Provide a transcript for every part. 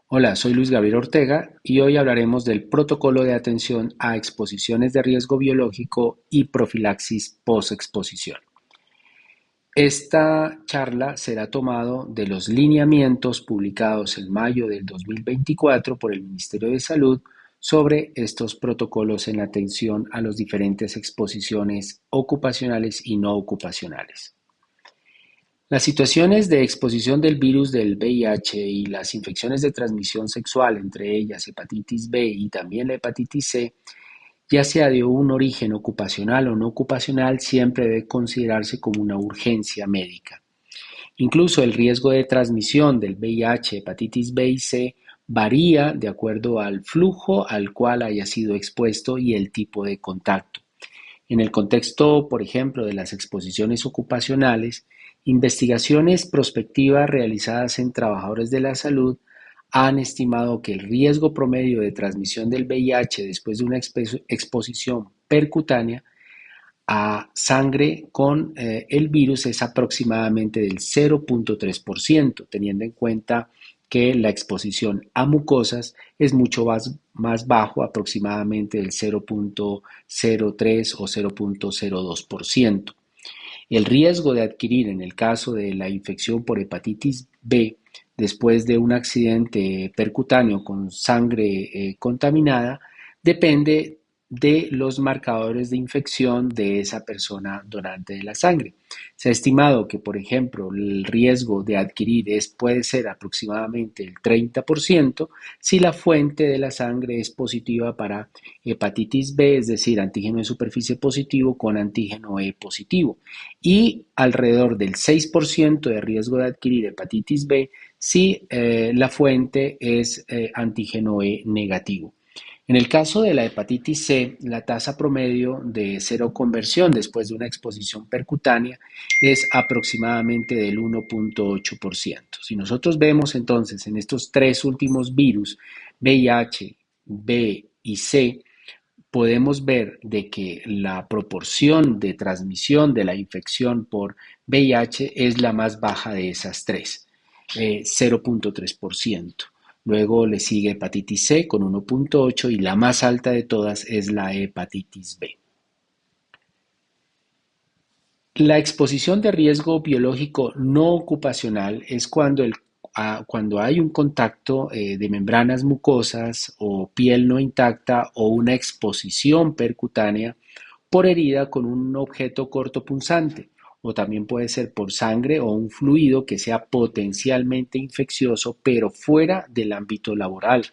Hola, soy Luis Gabriel Ortega y hoy hablaremos del protocolo de atención a exposiciones de riesgo biológico y profilaxis post-exposición. Esta charla será tomado de los lineamientos publicados en mayo del 2024 por el Ministerio de Salud sobre estos protocolos en atención a las diferentes exposiciones ocupacionales y no ocupacionales. Las situaciones de exposición del virus del VIH y las infecciones de transmisión sexual, entre ellas hepatitis B y también la hepatitis C, ya sea de un origen ocupacional o no ocupacional, siempre debe considerarse como una urgencia médica. Incluso el riesgo de transmisión del VIH, hepatitis B y C varía de acuerdo al flujo al cual haya sido expuesto y el tipo de contacto. En el contexto, por ejemplo, de las exposiciones ocupacionales, investigaciones prospectivas realizadas en trabajadores de la salud han estimado que el riesgo promedio de transmisión del VIH después de una exposición percutánea a sangre con el virus es aproximadamente del 0,3%, teniendo en cuenta que la exposición a mucosas es mucho más bajo, aproximadamente del 0,03 o 0,02%. El riesgo de adquirir en el caso de la infección por hepatitis B después de un accidente percutáneo con sangre contaminada depende de los marcadores de infección de esa persona donante de la sangre. Se ha estimado que, por ejemplo, el riesgo de adquirir puede ser aproximadamente el 30% si la fuente de la sangre es positiva para hepatitis B, es decir, antígeno de superficie positivo con antígeno E positivo, y alrededor del 6% de riesgo de adquirir hepatitis B si la fuente es antígeno E negativo. En el caso de la hepatitis C, la tasa promedio de seroconversión después de una exposición percutánea es aproximadamente del 1,8%. Si nosotros vemos entonces en estos tres últimos virus, VIH, B y C, podemos ver de que la proporción de transmisión de la infección por VIH es la más baja de esas tres, 0,3%. Luego le sigue hepatitis C con 1,8 y la más alta de todas es la hepatitis B. La exposición de riesgo biológico no ocupacional es cuando hay un contacto de membranas mucosas o piel no intacta o una exposición percutánea por herida con un objeto cortopunzante, o también puede ser por sangre o un fluido que sea potencialmente infeccioso pero fuera del ámbito laboral,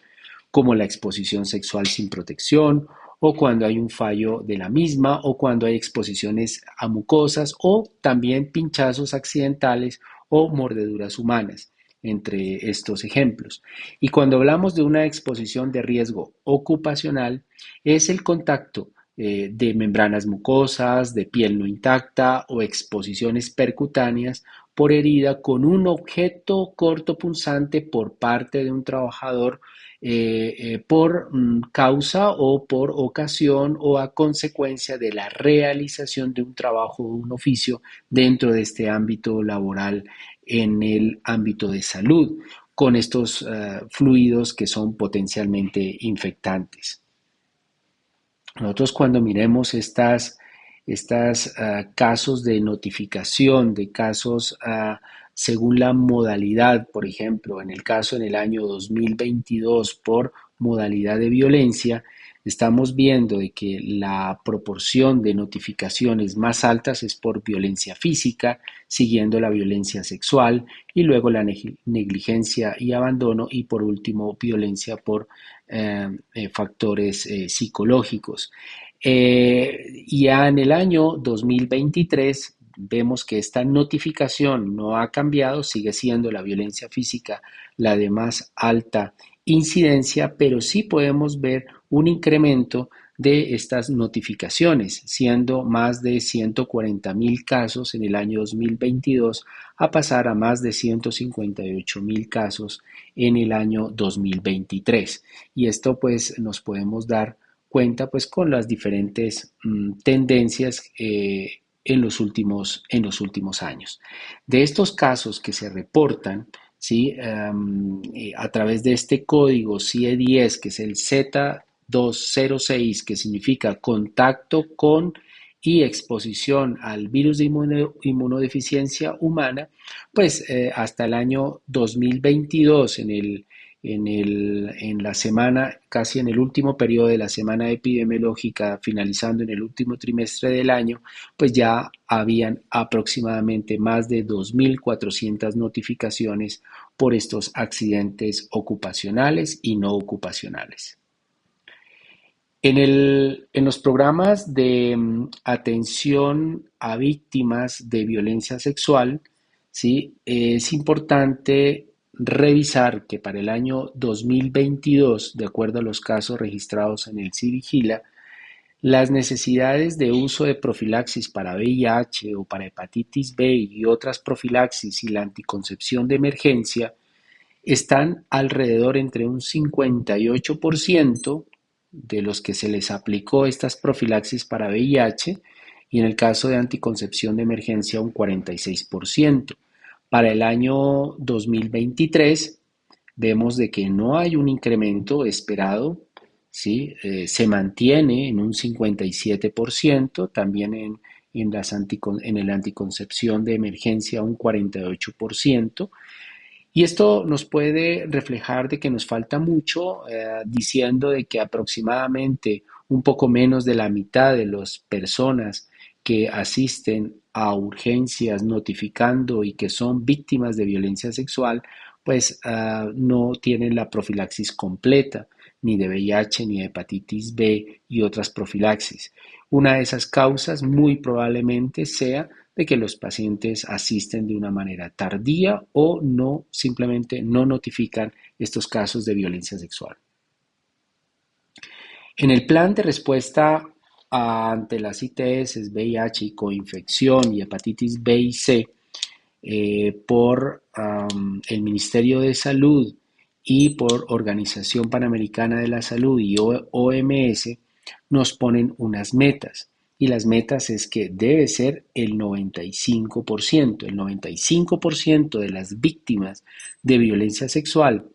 como la exposición sexual sin protección o cuando hay un fallo de la misma o cuando hay exposiciones a mucosas o también pinchazos accidentales o mordeduras humanas, entre estos ejemplos. Y cuando hablamos de una exposición de riesgo ocupacional, es el contacto de membranas mucosas, de piel no intacta o exposiciones percutáneas por herida con un objeto cortopunzante por parte de un trabajador por causa o por ocasión o a consecuencia de la realización de un trabajo o un oficio dentro de este ámbito laboral en el ámbito de salud, con estos fluidos que son potencialmente infectantes. Nosotros cuando miremos estas casos de notificación, de casos según la modalidad, por ejemplo, en el caso en el año 2022 por modalidad de violencia, estamos viendo de que la proporción de notificaciones más altas es por violencia física, siguiendo la violencia sexual y luego la negligencia y abandono y por último violencia por factores psicológicos. Y ya en el año 2023 vemos que esta notificación no ha cambiado, sigue siendo la violencia física la de más alta incidencia, pero sí podemos ver un incremento de estas notificaciones, siendo más de 140.000 casos en el año 2022 a pasar a más de 158.000 casos en el año 2023. Y esto pues nos podemos dar cuenta pues con las diferentes tendencias en los últimos años. De estos casos que se reportan, ¿sí? A través de este código CIE-10, que es el Z206, que significa contacto con y exposición al virus de inmunodeficiencia humana, pues hasta el año 2022, en la semana, casi en el último periodo de la semana epidemiológica, finalizando en el último trimestre del año, pues ya habían aproximadamente más de 2.400 notificaciones por estos accidentes ocupacionales y no ocupacionales. En los programas de atención a víctimas de violencia sexual, ¿sí? Es importante revisar que para el año 2022, de acuerdo a los casos registrados en el CIVIGILA, las necesidades de uso de profilaxis para VIH o para hepatitis B y otras profilaxis y la anticoncepción de emergencia están alrededor entre un 58% de los que se les aplicó estas profilaxis para VIH y en el caso de anticoncepción de emergencia un 46%. Para el año 2023 vemos de que no hay un incremento esperado, ¿sí? Se mantiene en un 57%, también en el anticoncepción de emergencia un 48%, y esto nos puede reflejar de que nos falta mucho, diciendo de que aproximadamente un poco menos de la mitad de las personas que asisten a urgencias notificando y que son víctimas de violencia sexual, pues no tienen la profilaxis completa, ni de VIH, ni de hepatitis B y otras profilaxis. Una de esas causas muy probablemente sea de que los pacientes asisten de una manera tardía o no, simplemente no notifican estos casos de violencia sexual. En el plan de respuesta ante las ITS, VIH y coinfección y hepatitis B y C por el Ministerio de Salud y por Organización Panamericana de la Salud y OMS, nos ponen unas metas. Y las metas es que debe ser el 95%. El 95% de las víctimas de violencia sexual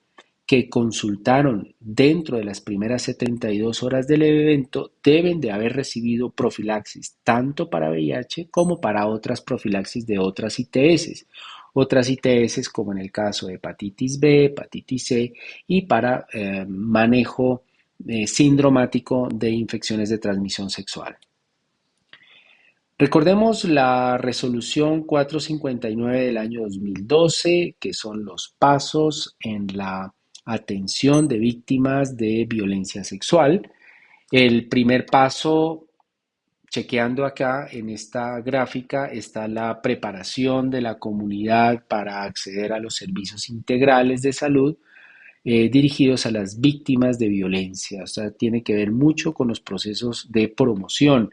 que consultaron dentro de las primeras 72 horas del evento deben de haber recibido profilaxis, tanto para VIH como para otras profilaxis de otras ITS. Otras ITS como en el caso de hepatitis B, hepatitis C y para manejo sindromático de infecciones de transmisión sexual. Recordemos la resolución 459 del año 2012, que son los pasos en la atención de víctimas de violencia sexual. El primer paso, chequeando acá en esta gráfica, está la preparación de la comunidad para acceder a los servicios integrales de salud dirigidos a las víctimas de violencia. O sea, tiene que ver mucho con los procesos de promoción.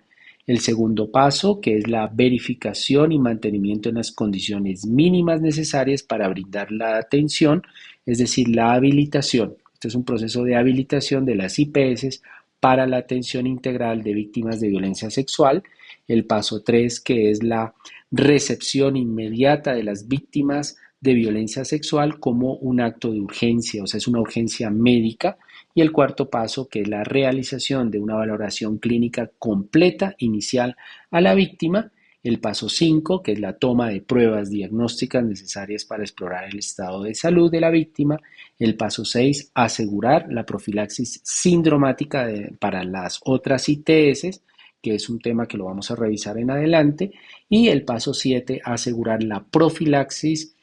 El segundo paso, que es la verificación y mantenimiento en las condiciones mínimas necesarias para brindar la atención, es decir, la habilitación. Este es un proceso de habilitación de las IPS para la atención integral de víctimas de violencia sexual. El paso 3, que es la recepción inmediata de las víctimas de violencia sexual como un acto de urgencia, o sea, es una urgencia médica. Y el cuarto paso, que es la realización de una valoración clínica completa inicial a la víctima. El paso 5, que es la toma de pruebas diagnósticas necesarias para explorar el estado de salud de la víctima. El paso 6, asegurar la profilaxis sindromática para las otras ITS, que es un tema que lo vamos a revisar en adelante. Y el paso 7, asegurar la profilaxis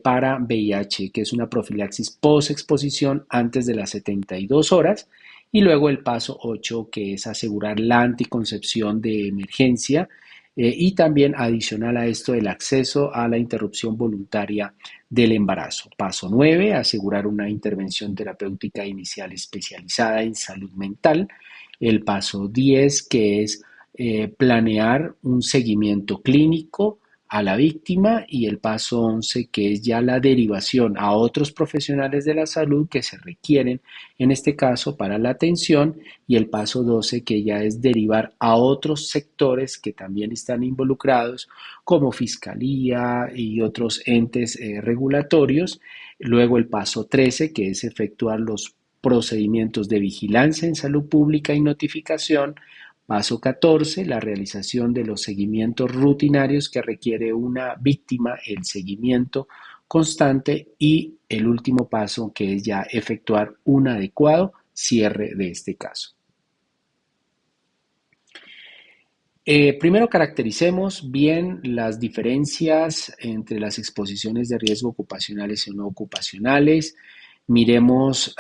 para VIH, que es una profilaxis post-exposición antes de las 72 horas. Y luego el paso 8, que es asegurar la anticoncepción de emergencia y también adicional a esto el acceso a la interrupción voluntaria del embarazo. Paso 9, asegurar una intervención terapéutica inicial especializada en salud mental. El paso 10, que es planear un seguimiento clínico a la víctima, y el paso 11, que es ya la derivación a otros profesionales de la salud que se requieren, en este caso, para la atención, y el paso 12, que ya es derivar a otros sectores que también están involucrados, como fiscalía y otros entes regulatorios. Luego el paso 13, que es efectuar los procedimientos de vigilancia en salud pública y notificación. Paso 14, la realización de los seguimientos rutinarios que requiere una víctima, el seguimiento constante, y el último paso, que es ya efectuar un adecuado cierre de este caso. Primero caractericemos bien las diferencias entre las exposiciones de riesgo ocupacionales y no ocupacionales. Miremos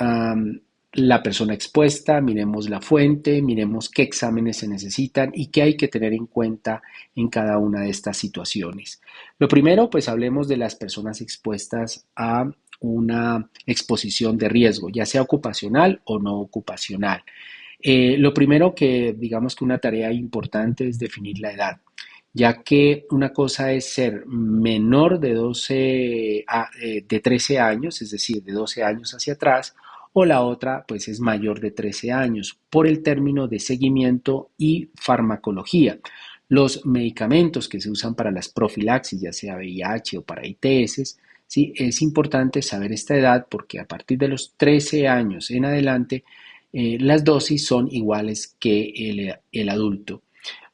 la persona expuesta, miremos la fuente, miremos qué exámenes se necesitan y qué hay que tener en cuenta en cada una de estas situaciones. Lo primero, pues hablemos de las personas expuestas a una exposición de riesgo, ya sea ocupacional o no ocupacional. Lo primero que digamos que una tarea importante es definir la edad, ya que una cosa es ser menor de de 13 años, es decir, de 12 años hacia atrás, o la otra pues es mayor de 13 años por el término de seguimiento y farmacología. Los medicamentos que se usan para las profilaxis, ya sea VIH o para ITS, ¿sí? Es importante saber esta edad porque a partir de los 13 años en adelante las dosis son iguales que el adulto.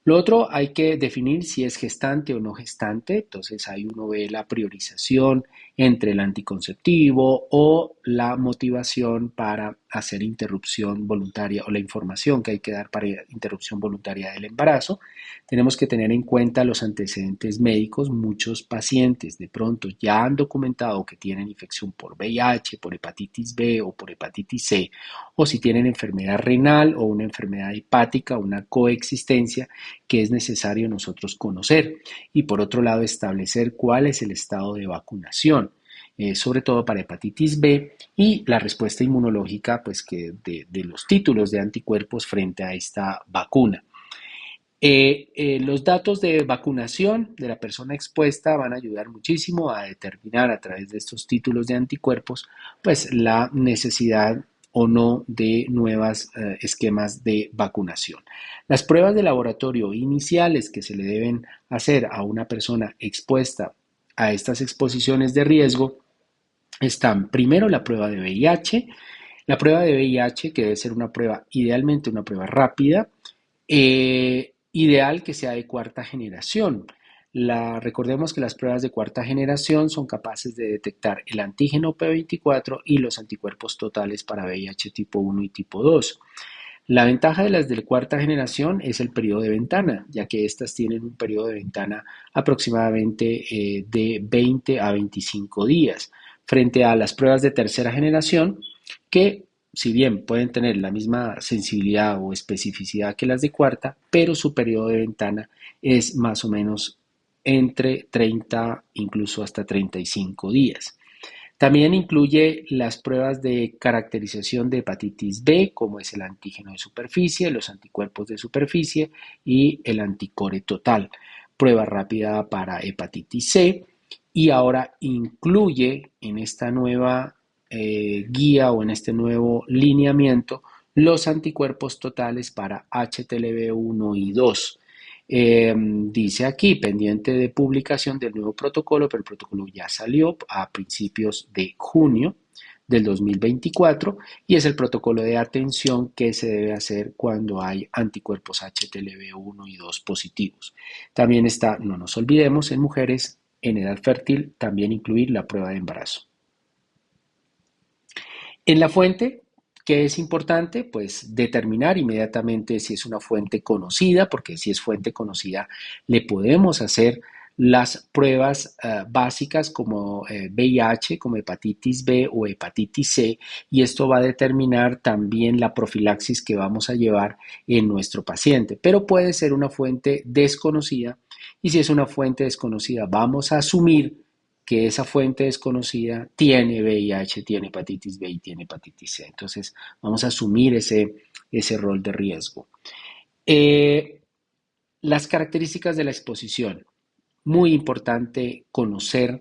Lo otro, hay que definir si es gestante o no gestante, entonces ahí uno ve la priorización entre el anticonceptivo o la motivación para hacer interrupción voluntaria, o la información que hay que dar para interrupción voluntaria del embarazo. Tenemos que tener en cuenta los antecedentes médicos. Muchos pacientes de pronto ya han documentado que tienen infección por VIH, por hepatitis B o por hepatitis C, o si tienen enfermedad renal o una enfermedad hepática, una coexistencia que es necesario nosotros conocer. Y por otro lado, establecer cuál es el estado de vacunación, sobre todo para hepatitis B, y la respuesta inmunológica, pues que de los títulos de anticuerpos frente a esta vacuna. Los datos de vacunación de la persona expuesta van a ayudar muchísimo a determinar a través de estos títulos de anticuerpos pues la necesidad o no de nuevos esquemas de vacunación. Las pruebas de laboratorio iniciales que se le deben hacer a una persona expuesta a estas exposiciones de riesgo están primero la prueba de VIH. La prueba de VIH, que debe ser una prueba, idealmente una prueba rápida, ideal que sea de cuarta generación. Recordemos que las pruebas de cuarta generación son capaces de detectar el antígeno P24 y los anticuerpos totales para VIH tipo 1 y tipo 2. La ventaja de las de cuarta generación es el periodo de ventana, ya que estas tienen un periodo de ventana aproximadamente de 20 a 25 días, frente a las pruebas de tercera generación, que si bien pueden tener la misma sensibilidad o especificidad que las de cuarta, pero su periodo de ventana es más o menos entre 30, incluso hasta 35 días. También incluye las pruebas de caracterización de hepatitis B, como es el antígeno de superficie, los anticuerpos de superficie y el anticore total. Prueba rápida para hepatitis C, y ahora incluye en esta nueva guía o en este nuevo lineamiento los anticuerpos totales para HTLV1 y 2. Dice aquí, pendiente de publicación del nuevo protocolo, pero el protocolo ya salió a principios de junio del 2024, y es el protocolo de atención que se debe hacer cuando hay anticuerpos HTLV1 y 2 positivos. También está, no nos olvidemos, en mujeres en edad fértil, también incluir la prueba de embarazo. En la fuente, ¿qué es importante? Pues determinar inmediatamente si es una fuente conocida, porque si es fuente conocida le podemos hacer las pruebas básicas como VIH, como hepatitis B o hepatitis C, y esto va a determinar también la profilaxis que vamos a llevar en nuestro paciente. Pero puede ser una fuente desconocida, y si es una fuente desconocida vamos a asumir que esa fuente desconocida tiene VIH, tiene hepatitis B y tiene hepatitis C. Entonces, vamos a asumir ese rol de riesgo. Las características de la exposición. muy importante conocer,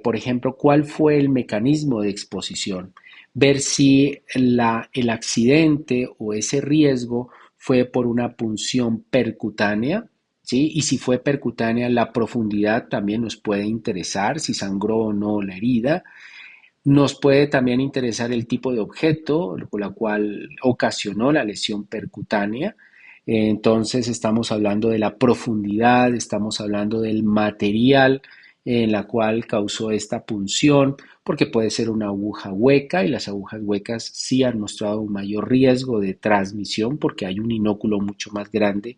por ejemplo, cuál fue el mecanismo de exposición, ver si el accidente o ese riesgo fue por una punción percutánea, ¿sí? Y si fue percutánea, la profundidad también nos puede interesar, si sangró o no la herida. Nos puede también interesar el tipo de objeto con la cual ocasionó la lesión percutánea. Entonces estamos hablando de la profundidad, estamos hablando del material en la cual causó esta punción, porque puede ser una aguja hueca y las agujas huecas sí han mostrado un mayor riesgo de transmisión porque hay un inóculo mucho más grande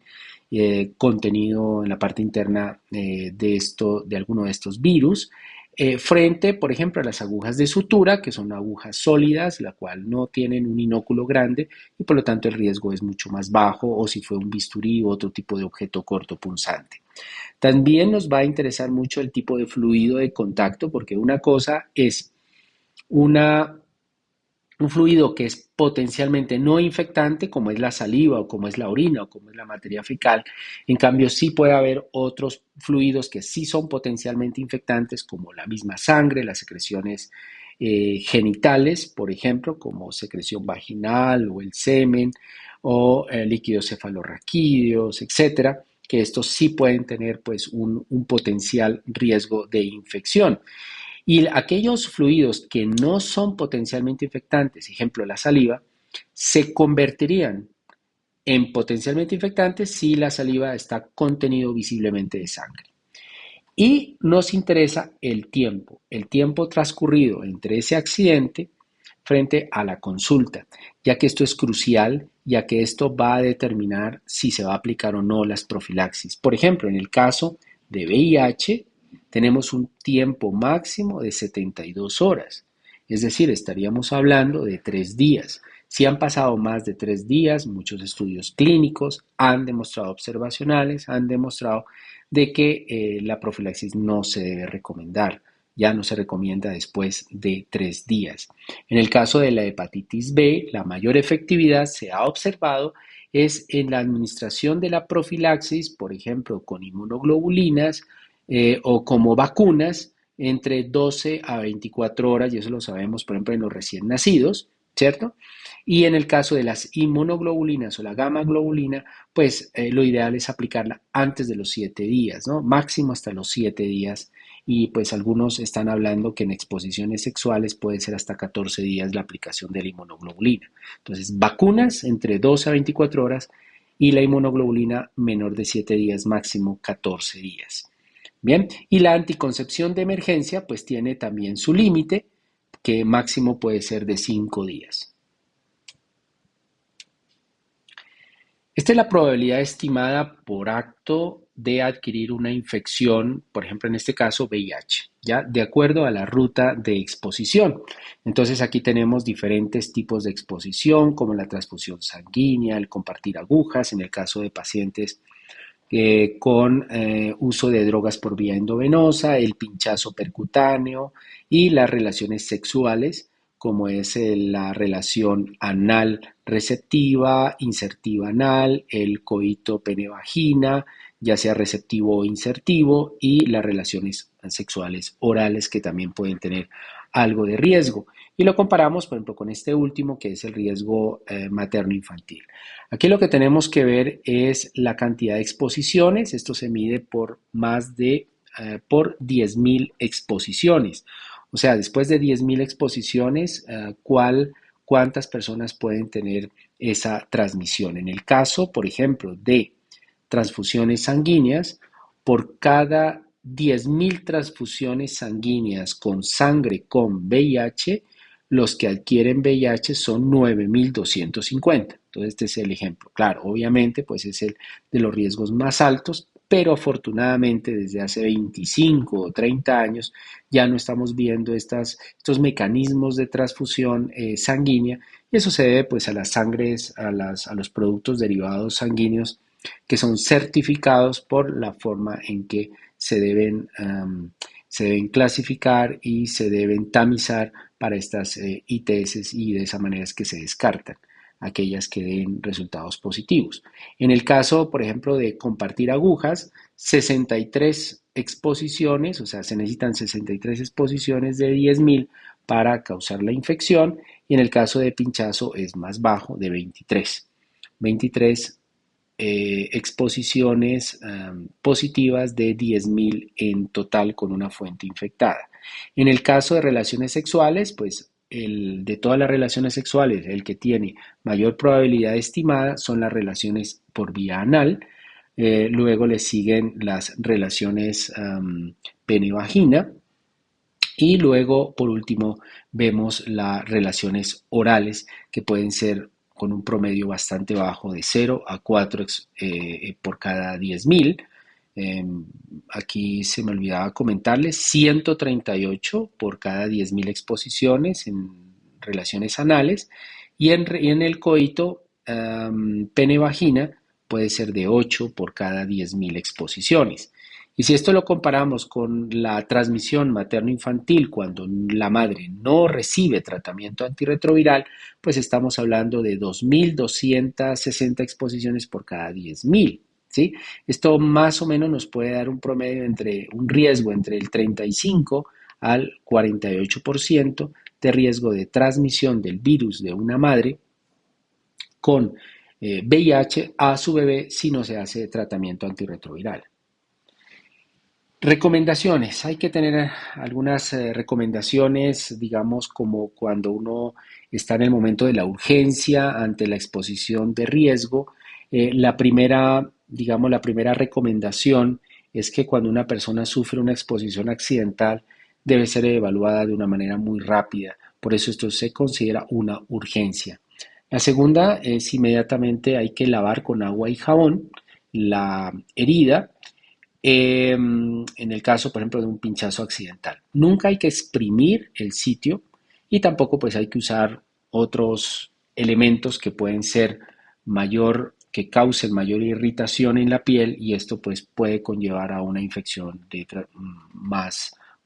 contenido en la parte interna de alguno de estos virus. Frente, por ejemplo, a las agujas de sutura, que son agujas sólidas, la cual no tienen un inóculo grande y por lo tanto el riesgo es mucho más bajo, o si fue un bisturí u otro tipo de objeto corto punzante. También nos va a interesar mucho el tipo de fluido de contacto, porque una cosa es una un fluido que es potencialmente no infectante, como es la saliva o como es la orina o como es la materia fecal. En cambio, sí puede haber otros fluidos que sí son potencialmente infectantes, como la misma sangre, las secreciones genitales, por ejemplo, como secreción vaginal o el semen o líquidos cefalorraquídeos, etcétera, que estos sí pueden tener pues un potencial riesgo de infección. Y aquellos fluidos que no son potencialmente infectantes, ejemplo la saliva, se convertirían en potencialmente infectantes si la saliva está contenido visiblemente de sangre. Y nos interesa el tiempo transcurrido entre ese accidente frente a la consulta, ya que esto es crucial, ya que esto va a determinar si se va a aplicar o no las profilaxis. Por ejemplo, en el caso de VIH, tenemos un tiempo máximo de 72 horas, es decir, estaríamos hablando de 3 días. Si han pasado más de 3 días, muchos estudios clínicos han demostrado observacionales, han demostrado de que la profilaxis no se debe recomendar, ya no se recomienda después de 3 días. En el caso de la hepatitis B, la mayor efectividad se ha observado es en la administración de la profilaxis, por ejemplo, con inmunoglobulinas o como vacunas entre 12 a 24 horas, y eso lo sabemos, por ejemplo, en los recién nacidos, ¿cierto? Y en el caso de las inmunoglobulinas o la gamma globulina, pues lo ideal es aplicarla antes de los 7 días, ¿no? Máximo hasta los 7 días. Y pues algunos están hablando que en exposiciones sexuales puede ser hasta 14 días la aplicación de la inmunoglobulina. Entonces, vacunas entre 2 a 24 horas y la inmunoglobulina menor de 7 días, máximo 14 días. Bien, y la anticoncepción de emergencia pues tiene también su límite, que máximo puede ser de 5 días. Esta es la probabilidad estimada por acto de adquirir una infección, por ejemplo, en este caso VIH, ¿ya? De acuerdo a la ruta de exposición. Entonces aquí tenemos diferentes tipos de exposición, como la transfusión sanguínea, el compartir agujas, en el caso de pacientes con uso de drogas por vía endovenosa, el pinchazo percutáneo y las relaciones sexuales, como es la relación anal receptiva, insertiva anal, el coito pene-vagina, ya sea receptivo o insertivo, y las relaciones sexuales orales que también pueden tener algo de riesgo. Y lo comparamos, por ejemplo, con este último, que es el riesgo materno-infantil. Aquí lo que tenemos que ver es la cantidad de exposiciones. Esto se mide por por 10.000 exposiciones. O sea, después de 10.000 exposiciones, ¿cuántas personas pueden tener esa transmisión? En el caso, por ejemplo, de transfusiones sanguíneas, por cada 10.000 transfusiones sanguíneas con sangre con VIH, los que adquieren VIH son 9.250. Entonces, este es el ejemplo. Claro, obviamente, pues es el de los riesgos más altos, pero afortunadamente desde hace 25 o 30 años ya no estamos viendo estos mecanismos de transfusión sanguínea, y eso se debe pues a las sangres, a los productos derivados sanguíneos que son certificados por la forma en que se deben clasificar y se deben tamizar para estas ITS, y de esa manera es que se descartan aquellas que den resultados positivos. En el caso, por ejemplo, de compartir agujas, 63 exposiciones, o sea, se necesitan 63 exposiciones de 10.000 para causar la infección, y en el caso de pinchazo es más bajo, de 23. 23 exposiciones positivas de 10.000 en total con una fuente infectada. En el caso de relaciones sexuales, pues de todas las relaciones sexuales, el que tiene mayor probabilidad estimada son las relaciones por vía anal. Luego le siguen las relaciones pene-vagina. Y luego, por último, vemos las relaciones orales, que pueden ser con un promedio bastante bajo de 0 a 4 por cada 10.000. Eh, Aquí se me olvidaba comentarles, 138 por cada 10.000 exposiciones en relaciones anales. Y en el coito pene-vagina puede ser de 8 por cada 10.000 exposiciones. Y si esto lo comparamos con la transmisión materno-infantil cuando la madre no recibe tratamiento antirretroviral, pues estamos hablando de 2.260 exposiciones por cada 10.000. ¿Sí? Esto más o menos nos puede dar un promedio entre un riesgo entre el 35 al 48% de riesgo de transmisión del virus de una madre con VIH a su bebé si no se hace tratamiento antirretroviral. Recomendaciones. Hay que tener algunas recomendaciones, digamos, como cuando uno está en el momento de la urgencia ante la exposición de riesgo. Digamos, la primera recomendación es que cuando una persona sufre una exposición accidental debe ser evaluada de una manera muy rápida. Por eso esto se considera una urgencia. La segunda es inmediatamente hay que lavar con agua y jabón la herida en el caso, por ejemplo, de un pinchazo accidental. Nunca hay que exprimir el sitio y tampoco pues hay que usar otros elementos que pueden ser que causen mayor irritación en la piel, y esto pues puede conllevar a una infección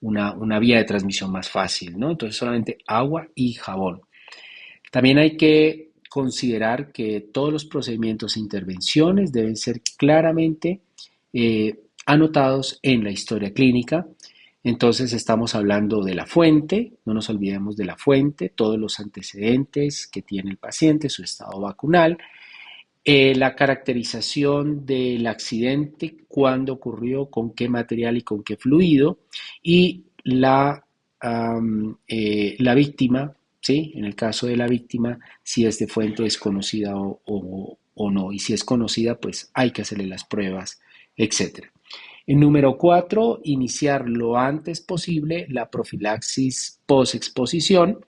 una vía de transmisión más fácil, ¿no? Entonces solamente agua y jabón. También hay que considerar que todos los procedimientos e intervenciones deben ser claramente anotados en la historia clínica. Entonces estamos hablando de la fuente, no nos olvidemos de la fuente, todos los antecedentes que tiene el paciente, su estado vacunal, la caracterización del accidente, cuándo ocurrió, con qué material y con qué fluido, y la víctima, ¿sí? En el caso de la víctima, si es de fuente desconocida o no, y si es conocida, pues hay que hacerle las pruebas, etcétera. En número 4, iniciar lo antes posible la profilaxis post-exposición,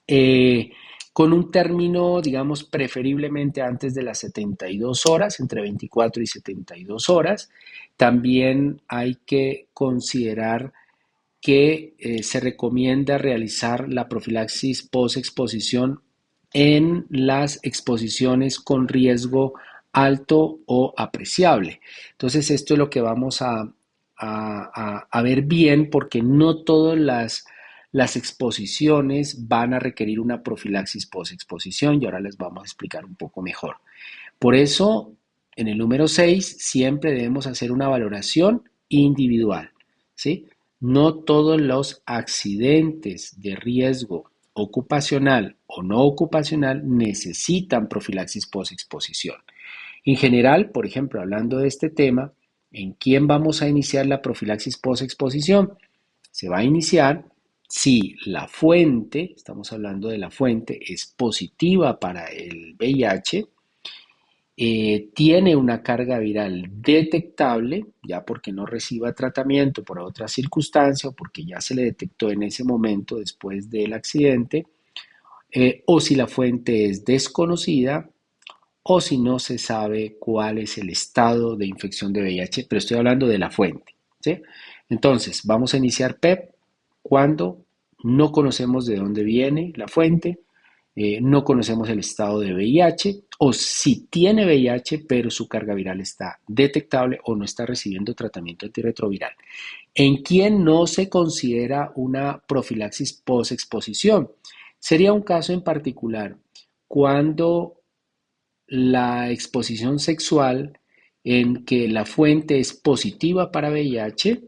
eh, con un término, digamos, preferiblemente antes de las 72 horas, entre 24 y 72 horas. También hay que considerar que se recomienda realizar la profilaxis post-exposición en las exposiciones con riesgo alto o apreciable. Entonces, esto es lo que vamos a ver bien, porque no todas las exposiciones van a requerir una profilaxis post-exposición, y ahora les vamos a explicar un poco mejor. Por eso, en el número 6 siempre debemos hacer una valoración individual, ¿sí? No todos los accidentes de riesgo ocupacional o no ocupacional necesitan profilaxis post-exposición. En general, por ejemplo, hablando de este tema, ¿en quién vamos a iniciar la profilaxis post-exposición? Se va a iniciar si la fuente, estamos hablando de la fuente, es positiva para el VIH, tiene una carga viral detectable, ya porque no reciba tratamiento por otra circunstancia o porque ya se le detectó en ese momento después del accidente, o si la fuente es desconocida, o si no se sabe cuál es el estado de infección de VIH, pero estoy hablando de la fuente, ¿sí? Entonces, vamos a iniciar PEP cuando no conocemos de dónde viene la fuente, no conocemos el estado de VIH, o si tiene VIH pero su carga viral está detectable o no está recibiendo tratamiento antirretroviral. ¿En quién no se considera una profilaxis post-exposición? Sería un caso en particular cuando la exposición sexual en que la fuente es positiva para VIH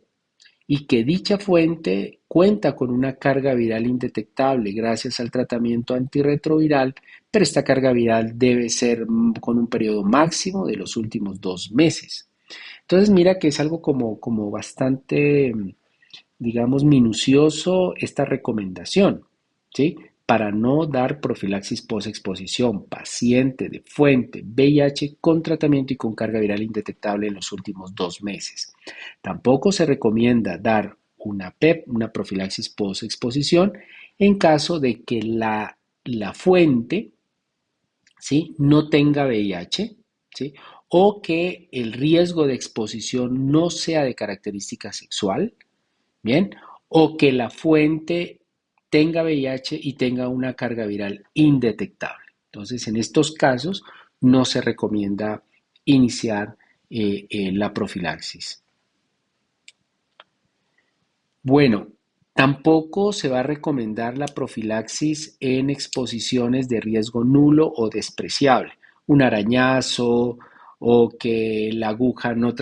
y que dicha fuente cuenta con una carga viral indetectable gracias al tratamiento antirretroviral, pero esta carga viral debe ser con un periodo máximo de los últimos 2 meses. Entonces mira que es algo como bastante, digamos, minucioso esta recomendación, ¿sí? Para no dar profilaxis posexposición, paciente de fuente VIH con tratamiento y con carga viral indetectable en los últimos 2 meses. Tampoco se recomienda dar una PEP, una profilaxis posexposición, en caso de que la fuente, ¿sí?, no tenga VIH, ¿sí?, o que el riesgo de exposición no sea de característica sexual, ¿bien? O que la fuente tenga VIH y tenga una carga viral indetectable. Entonces, en estos casos no se recomienda iniciar la profilaxis. Bueno, tampoco se va a recomendar la profilaxis en exposiciones de riesgo nulo o despreciable. Un arañazo o que la aguja no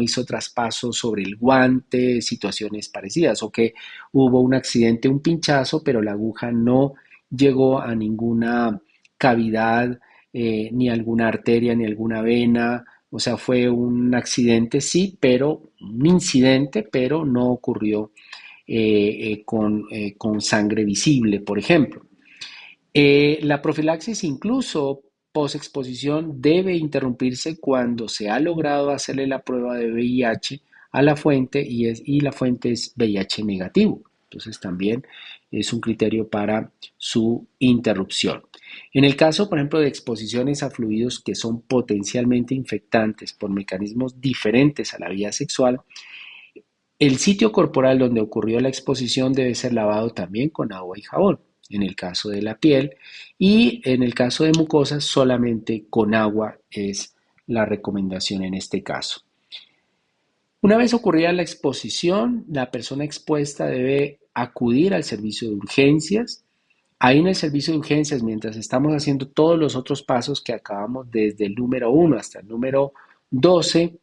hizo traspaso sobre el guante, situaciones parecidas, o que hubo un accidente, un pinchazo, pero la aguja no llegó a ninguna cavidad, ni alguna arteria, ni alguna vena. O sea, fue un accidente, sí, pero un incidente, pero no ocurrió con sangre visible, por ejemplo. La profilaxis, incluso posexposición, debe interrumpirse cuando se ha logrado hacerle la prueba de VIH a la fuente y la fuente es VIH negativo. Entonces también es un criterio para su interrupción. En el caso, por ejemplo, de exposiciones a fluidos que son potencialmente infectantes por mecanismos diferentes a la vía sexual, el sitio corporal donde ocurrió la exposición debe ser lavado también con agua y jabón, en el caso de la piel, y en el caso de mucosas solamente con agua es la recomendación en este caso. Una vez ocurrida la exposición, la persona expuesta debe acudir al servicio de urgencias. Ahí en el servicio de urgencias, mientras estamos haciendo todos los otros pasos que acabamos desde el número 1 hasta el número 12,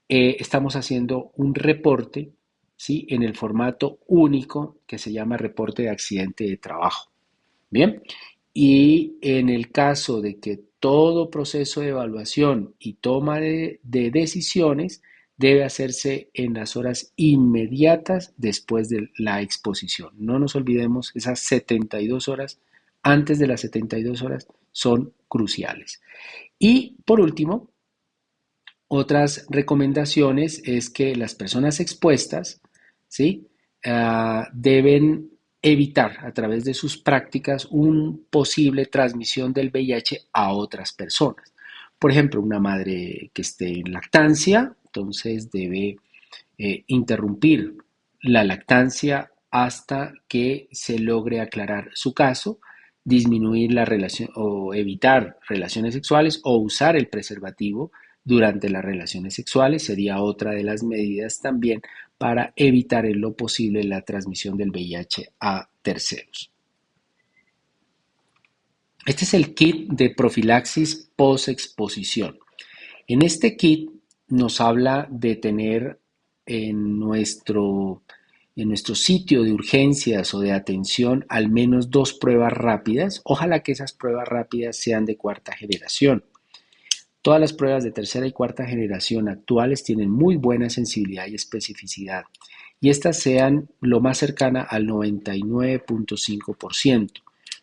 estamos haciendo un reporte, ¿sí?, en el formato único que se llama reporte de accidente de trabajo. Bien, y en el caso de que todo proceso de evaluación y toma de decisiones debe hacerse en las horas inmediatas después de la exposición. No nos olvidemos, esas 72 horas, antes de las 72 horas, son cruciales. Y por último, otras recomendaciones es que las personas expuestas, ¿sí?, deben evitar a través de sus prácticas una posible transmisión del VIH a otras personas. Por ejemplo, una madre que esté en lactancia, entonces debe interrumpir la lactancia hasta que se logre aclarar su caso, disminuir la relación o evitar relaciones sexuales o usar el preservativo durante las relaciones sexuales sería otra de las medidas también para evitar en lo posible la transmisión del VIH a terceros. Este es el kit de profilaxis post-exposición. En este kit nos habla de tener en nuestro, en nuestro sitio de urgencias o de atención al menos 2 pruebas rápidas. Ojalá que esas pruebas rápidas sean de cuarta generación. Todas las pruebas de tercera y cuarta generación actuales tienen muy buena sensibilidad y especificidad, y estas sean lo más cercana al 99.5%.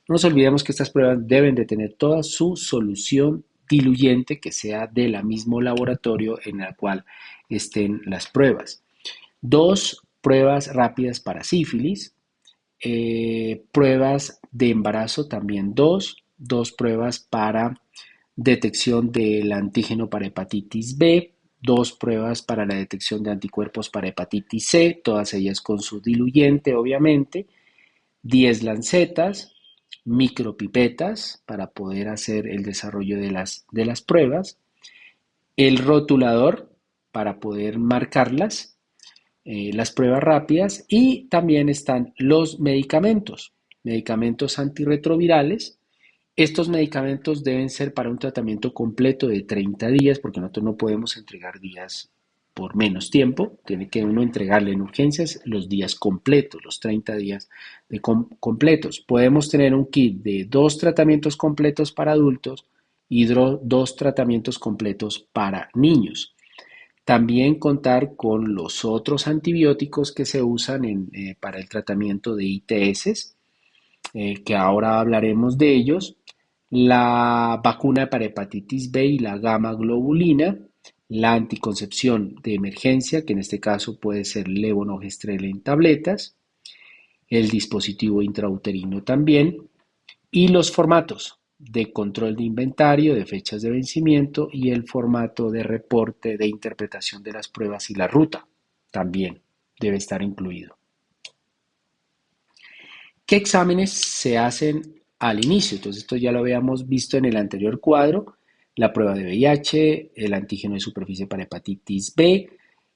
No nos olvidemos que estas pruebas deben de tener toda su solución diluyente que sea de la mismo laboratorio en el cual estén las pruebas. 2 pruebas rápidas para sífilis, pruebas de embarazo también dos pruebas para detección del antígeno para hepatitis B, 2 pruebas para la detección de anticuerpos para hepatitis C, todas ellas con su diluyente, obviamente, 10 lancetas, micropipetas para poder hacer el desarrollo de las pruebas, el rotulador para poder marcarlas, las pruebas rápidas, y también están los medicamentos antirretrovirales Estos medicamentos deben ser para un tratamiento completo de 30 días, porque nosotros no podemos entregar días por menos tiempo. Tiene que uno entregarle en urgencias los días completos, los 30 días completos. Podemos tener un kit de 2 tratamientos completos para adultos y 2 tratamientos completos para niños. También contar con los otros antibióticos que se usan para el tratamiento de ITS, que ahora hablaremos de ellos, la vacuna para hepatitis B y la gamma globulina, la anticoncepción de emergencia, que en este caso puede ser levonorgestrel en tabletas, el dispositivo intrauterino también, y los formatos de control de inventario, de fechas de vencimiento y el formato de reporte de interpretación de las pruebas y la ruta también debe estar incluido. ¿Qué exámenes se hacen al inicio? Entonces, esto ya lo habíamos visto en el anterior cuadro, la prueba de VIH, el antígeno de superficie para hepatitis B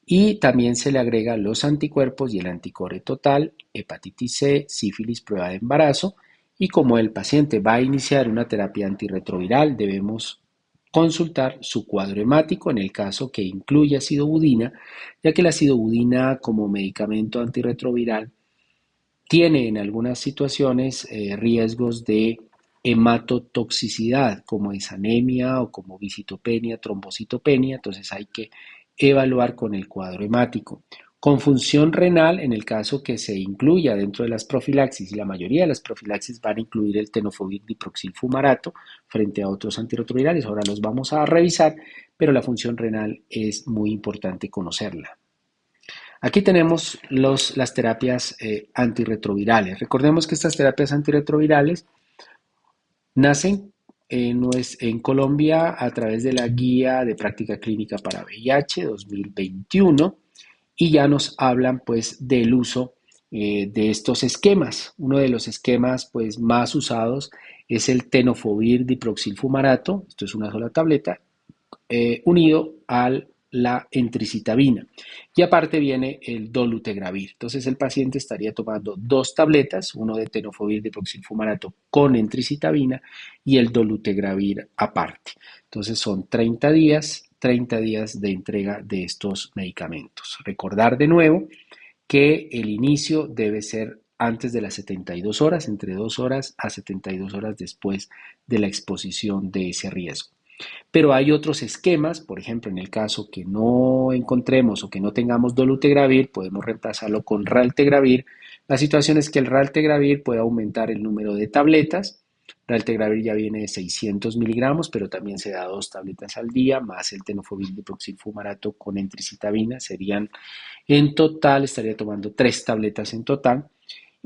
y también se le agrega los anticuerpos y el anticore total, hepatitis C, sífilis, prueba de embarazo y como el paciente va a iniciar una terapia antirretroviral, debemos consultar su cuadro hemático en el caso que incluya acidobudina, ya que la acidobudina como medicamento antirretroviral tiene en algunas situaciones riesgos de hematotoxicidad, como es anemia o como visitopenia, trombocitopenia, entonces hay que evaluar con el cuadro hemático. Con función renal, en el caso que se incluya dentro de las profilaxis, y la mayoría de las profilaxis van a incluir el tenofovir diproxilfumarato frente a otros antirretrovirales, ahora los vamos a revisar, pero la función renal es muy importante conocerla. Aquí tenemos las terapias antirretrovirales. Recordemos que estas terapias antirretrovirales nacen en Colombia a través de la Guía de Práctica Clínica para VIH 2021 y ya nos hablan pues del uso de estos esquemas. Uno de los esquemas pues más usados es el tenofovir diproxilfumarato, esto es una sola tableta, unido a la entricitabina. Y aparte viene el dolutegravir. Entonces el paciente estaría tomando 2 tabletas, uno de tenofovir diproxilfumarato con entricitabina y el dolutegravir aparte. Entonces son 30 días de entrega de estos medicamentos. Recordar de nuevo que el inicio debe ser antes de las 72 horas, entre 2 horas a 72 horas después de la exposición de ese riesgo. Pero hay otros esquemas, por ejemplo, en el caso que no encontremos o que no tengamos dolutegravir, podemos reemplazarlo con raltegravir. La situación es que el raltegravir puede aumentar el número de tabletas. Raltegravir ya viene de 600 miligramos, pero también se da 2 tabletas al día, más el tenofovir diproxilfumarato con entricitabina. Serían en total, estaría tomando 3 tabletas en total.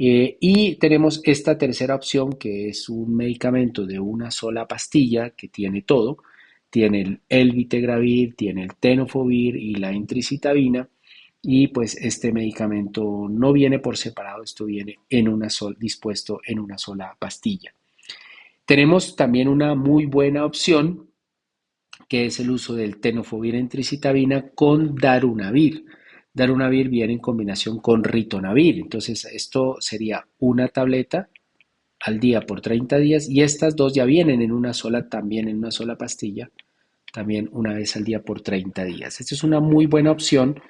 Y tenemos esta tercera opción que es un medicamento de una sola pastilla que tiene todo. Tiene el elvitegravir, tiene el tenofovir y la entricitabina. Y pues este medicamento no viene por separado, esto viene dispuesto en una sola pastilla. Tenemos también una muy buena opción que es el uso del tenofovir entricitabina con darunavir. Darunavir viene en combinación con ritonavir, entonces esto sería una tableta al día por 30 días y estas dos ya vienen en una sola, también en una sola pastilla, también una vez al día por 30 días. Esta es una muy buena opción.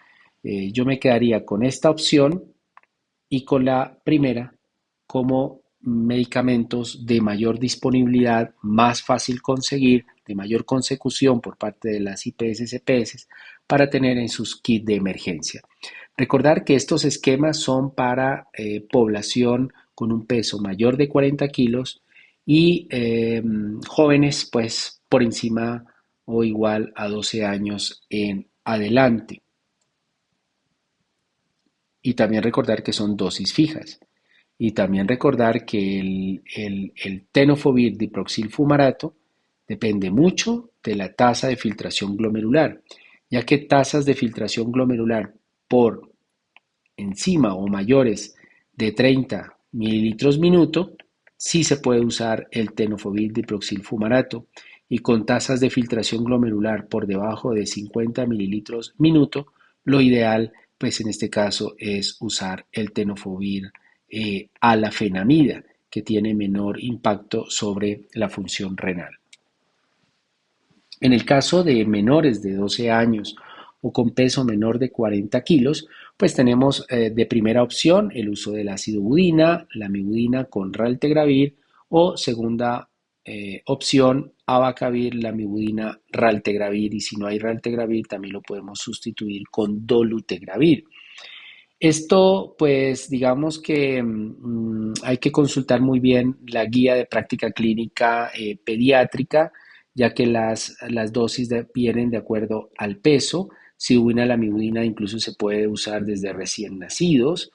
Yo me quedaría con esta opción y con la primera como medicamentos de mayor disponibilidad, más fácil conseguir, de mayor consecución por parte de las IPS, CPS, para tener en sus kits de emergencia. Recordar que estos esquemas son para población con un peso mayor de 40 kilos y jóvenes pues por encima o igual a 12 años en adelante. Y también recordar que son dosis fijas. Y también recordar que el tenofovir diproxilfumarato depende mucho de la tasa de filtración glomerular, ya que tasas de filtración glomerular por encima o mayores de 30 mililitros minuto, sí se puede usar el tenofovir diproxilfumarato y con tasas de filtración glomerular por debajo de 50 mililitros minuto, lo ideal pues en este caso es usar el tenofovir alafenamida, que tiene menor impacto sobre la función renal. En el caso de menores de 12 años o con peso menor de 40 kilos, pues tenemos de primera opción el uso del ácido budina, la mibudina con raltegravir o segunda opción abacavir, la mibudina, raltegravir y si no hay raltegravir también lo podemos sustituir con dolutegravir. Esto, pues, digamos que hay que consultar muy bien la guía de práctica clínica pediátrica, ya que las dosis vienen de acuerdo al peso. Si la mibudina incluso se puede usar desde recién nacidos.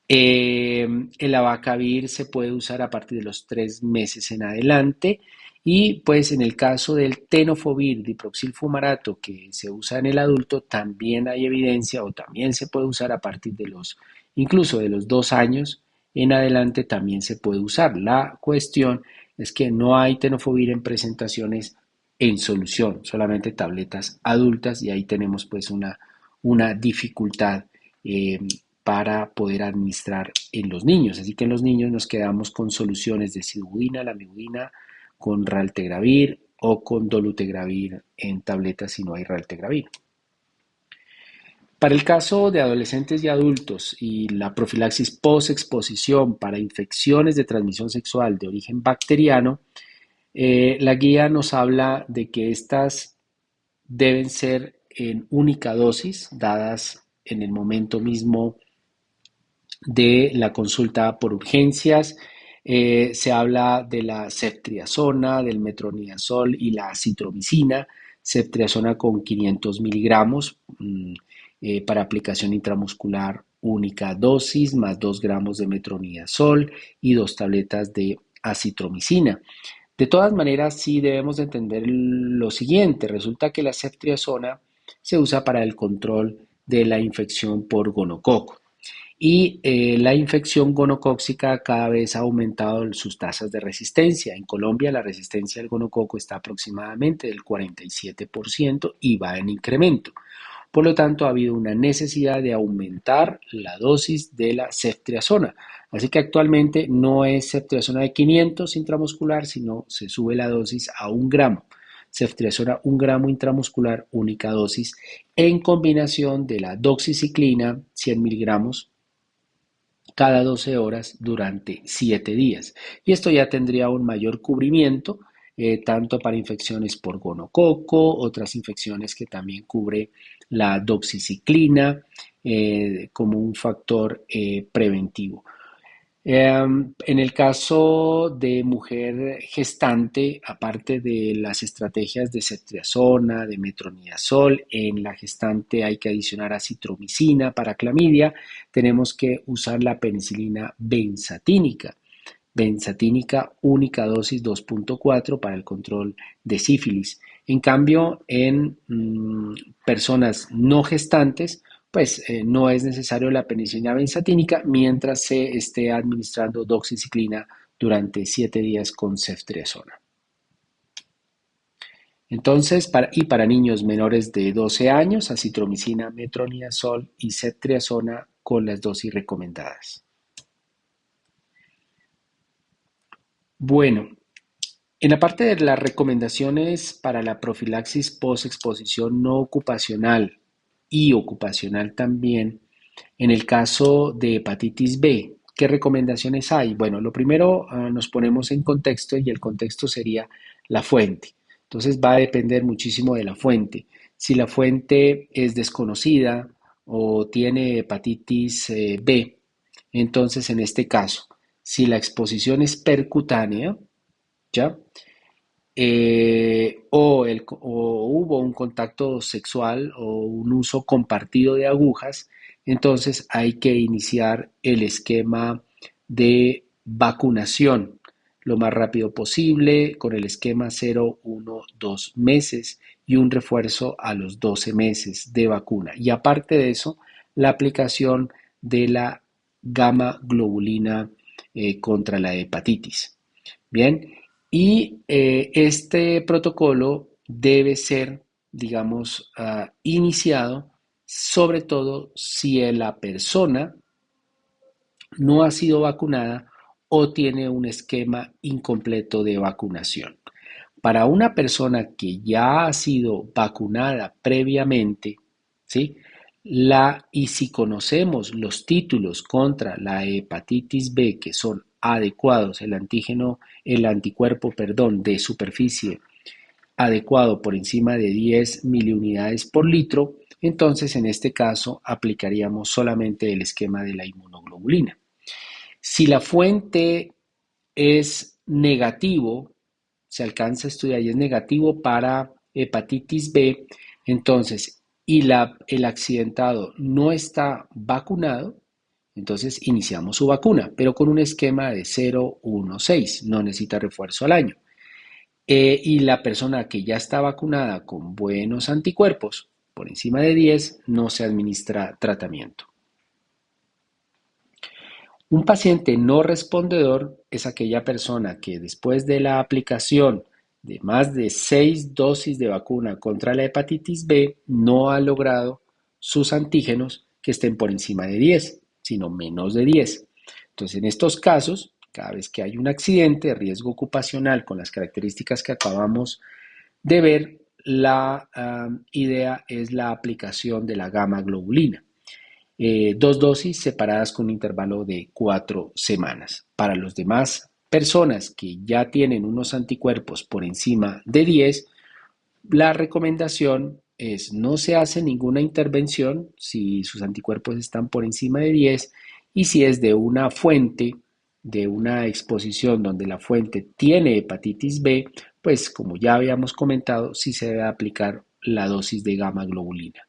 El abacavir se puede usar a partir de los 3 meses en adelante y pues en el caso del tenofovir diproxilfumarato que se usa en el adulto también hay evidencia o también se puede usar a partir de incluso de los 2 años en adelante también se puede usar. La cuestión es que no hay tenofovir en presentaciones en solución, solamente tabletas adultas y ahí tenemos pues una dificultad eh, para poder administrar en los niños. Así que en los niños nos quedamos con soluciones de sidubudina, lamivudina, con raltegravir o con dolutegravir en tabletas si no hay raltegravir. Para el caso de adolescentes y adultos y la profilaxis post-exposición para infecciones de transmisión sexual de origen bacteriano, la guía nos habla de que estas deben ser en única dosis, dadas en el momento mismo de la consulta por urgencias. Se habla de la ceftriaxona, del metronidazol y la acitromicina. Ceftriaxona con 500 miligramos para aplicación intramuscular única dosis, más 2 gramos de metronidazol y 2 tabletas de acitromicina. De todas maneras, sí debemos de entender lo siguiente. Resulta que la ceftriaxona se usa para el control de la infección por gonococo. Y la infección gonocócica cada vez ha aumentado sus tasas de resistencia. En Colombia la resistencia al gonococo está aproximadamente del 47% y va en incremento. Por lo tanto, ha habido una necesidad de aumentar la dosis de la ceftriaxona. Así que actualmente no es ceftriaxona de 500 intramuscular, sino se sube la dosis a 1 gramo. Ceftriaxona 1 gramo intramuscular, única dosis, en combinación de la doxiciclina, 100 miligramos, cada 12 horas durante 7 días. Y esto ya tendría un mayor cubrimiento, tanto para infecciones por gonococo, otras infecciones que también cubre la doxiciclina como un factor preventivo. En el caso de mujer gestante, aparte de las estrategias de ceftriaxona, de metronidazol, en la gestante hay que adicionar acitromicina para clamidia, tenemos que usar la penicilina benzatínica. Benzatínica única dosis 2.4 para el control de sífilis. En cambio, en personas no gestantes, pues no es necesario la penicilina benzatínica mientras se esté administrando doxiciclina durante 7 días con ceftriaxona. Entonces, para niños menores de 12 años, acitromicina, metronidazol y ceftriaxona con las dosis recomendadas. Bueno, en la parte de las recomendaciones para la profilaxis post-exposición no ocupacional y ocupacional también, en el caso de hepatitis B, ¿qué recomendaciones hay? Bueno, lo primero nos ponemos en contexto y el contexto sería la fuente. Entonces va a depender muchísimo de la fuente. Si la fuente es desconocida o tiene hepatitis B, entonces en este caso, si la exposición es percutánea, ¿ya? O hubo un contacto sexual o un uso compartido de agujas, entonces hay que iniciar el esquema de vacunación lo más rápido posible con el esquema 0, 1, 2 meses y un refuerzo a los 12 meses de vacuna. Y aparte de eso, la aplicación de la gamma globulina contra la hepatitis. Bien, y este protocolo debe ser, digamos, iniciado sobre todo si la persona no ha sido vacunada o tiene un esquema incompleto de vacunación. Para una persona que ya ha sido vacunada previamente, ¿sí? Y si conocemos los títulos contra la hepatitis B que son adecuados, el anticuerpo, perdón, de superficie adecuado por encima de 10 miliunidades por litro, entonces en este caso aplicaríamos solamente el esquema de la inmunoglobulina. Si la fuente es negativo, se alcanza a estudiar y es negativo para hepatitis B, entonces, el accidentado no está vacunado, entonces iniciamos su vacuna, pero con un esquema de 0-1-6, no necesita refuerzo al año. Y la persona que ya está vacunada con buenos anticuerpos, por encima de 10, no se administra tratamiento. Un paciente no respondedor es aquella persona que después de la aplicación de más de 6 dosis de vacuna contra la hepatitis B no ha logrado sus antígenos que estén por encima de 10, sino menos de 10. Entonces, en estos casos, cada vez que hay un accidente de riesgo ocupacional con las características que acabamos de ver, la idea es la aplicación de la gamma globulina. 2 dosis separadas con un intervalo de 4 semanas. Para los demás personas que ya tienen unos anticuerpos por encima de 10, la recomendación es no se hace ninguna intervención si sus anticuerpos están por encima de 10 y si es de una fuente, de una exposición donde la fuente tiene hepatitis B, pues como ya habíamos comentado, sí se debe aplicar la dosis de gamma globulina.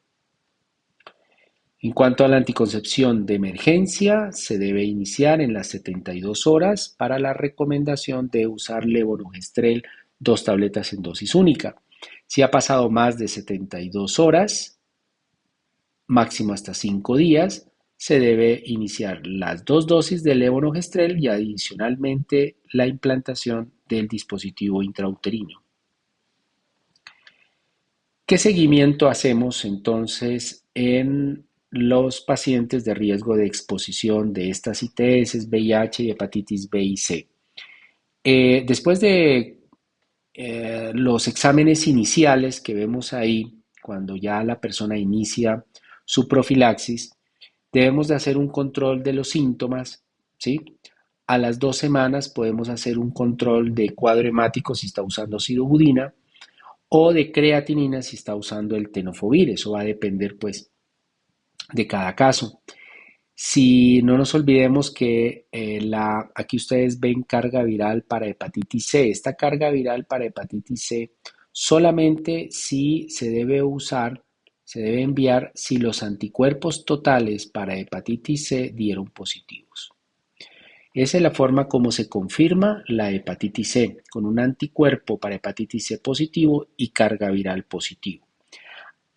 En cuanto a la anticoncepción de emergencia, se debe iniciar en las 72 horas para la recomendación de usar levonorgestrel 2 tabletas en dosis única. Si ha pasado más de 72 horas, máximo hasta 5 días, se debe iniciar las 2 dosis de levonorgestrel y adicionalmente la implantación del dispositivo intrauterino. ¿Qué seguimiento hacemos entonces en los pacientes de riesgo de exposición de estas ITS, VIH y hepatitis B y C? Después de los exámenes iniciales que vemos ahí, cuando ya la persona inicia su profilaxis, debemos de hacer un control de los síntomas, ¿sí? A las 2 semanas podemos hacer un control de cuadro hemático si está usando sidobudina o de creatinina si está usando el tenofovir. Eso va a depender pues de cada caso. Si no nos olvidemos que aquí ustedes ven carga viral para hepatitis C. Esta carga viral para hepatitis C solamente si se debe usar, se debe enviar si los anticuerpos totales para hepatitis C dieron positivos. Esa es la forma como se confirma la hepatitis C, con un anticuerpo para hepatitis C positivo y carga viral positivo.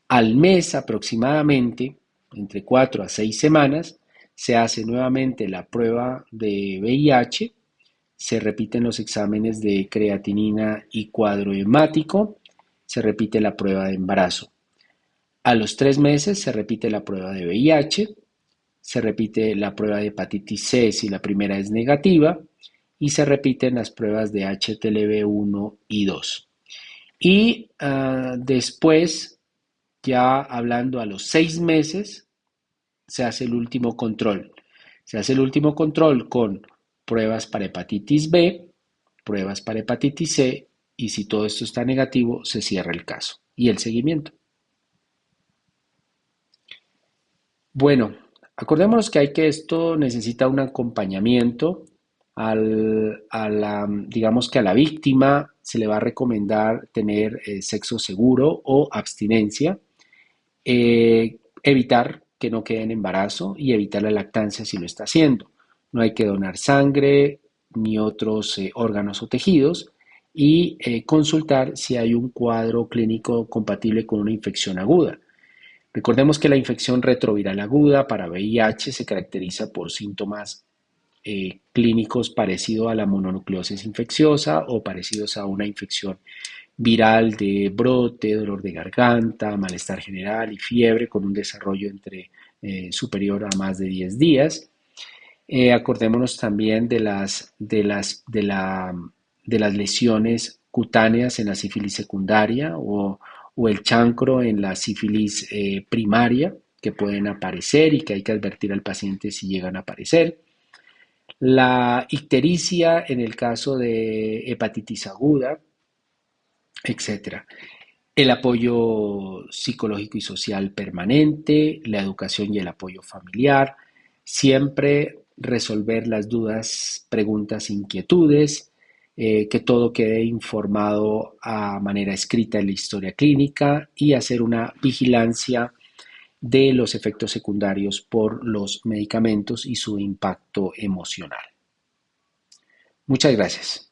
Al mes aproximadamente, entre 4 a 6 semanas, se hace nuevamente la prueba de VIH, se repiten los exámenes de creatinina y cuadro hemático, se repite la prueba de embarazo. A los 3 meses se repite la prueba de VIH, se repite la prueba de hepatitis C si la primera es negativa y se repiten las pruebas de HTLV1 y 2. Y después, ya hablando a los 6 meses, se hace el último control. Se hace el último control con pruebas para hepatitis B, pruebas para hepatitis C y si todo esto está negativo, se cierra el caso y el seguimiento. Bueno, acordémonos que esto necesita un acompañamiento digamos que a la víctima se le va a recomendar tener sexo seguro o abstinencia, evitar que no quede en embarazo y evitar la lactancia si lo está haciendo. No hay que donar sangre ni otros órganos o tejidos y consultar si hay un cuadro clínico compatible con una infección aguda. Recordemos que la infección retroviral aguda para VIH se caracteriza por síntomas clínicos parecidos a la mononucleosis infecciosa o parecidos a una infección viral de brote, dolor de garganta, malestar general y fiebre con un desarrollo superior a más de 10 días. Acordémonos también de las lesiones cutáneas en la sífilis secundaria o el chancro en la sífilis primaria que pueden aparecer y que hay que advertir al paciente si llegan a aparecer. La ictericia en el caso de hepatitis aguda, etcétera. El apoyo psicológico y social permanente, la educación y el apoyo familiar, siempre resolver las dudas, preguntas, inquietudes, que todo quede informado a manera escrita en la historia clínica y hacer una vigilancia de los efectos secundarios por los medicamentos y su impacto emocional. Muchas gracias.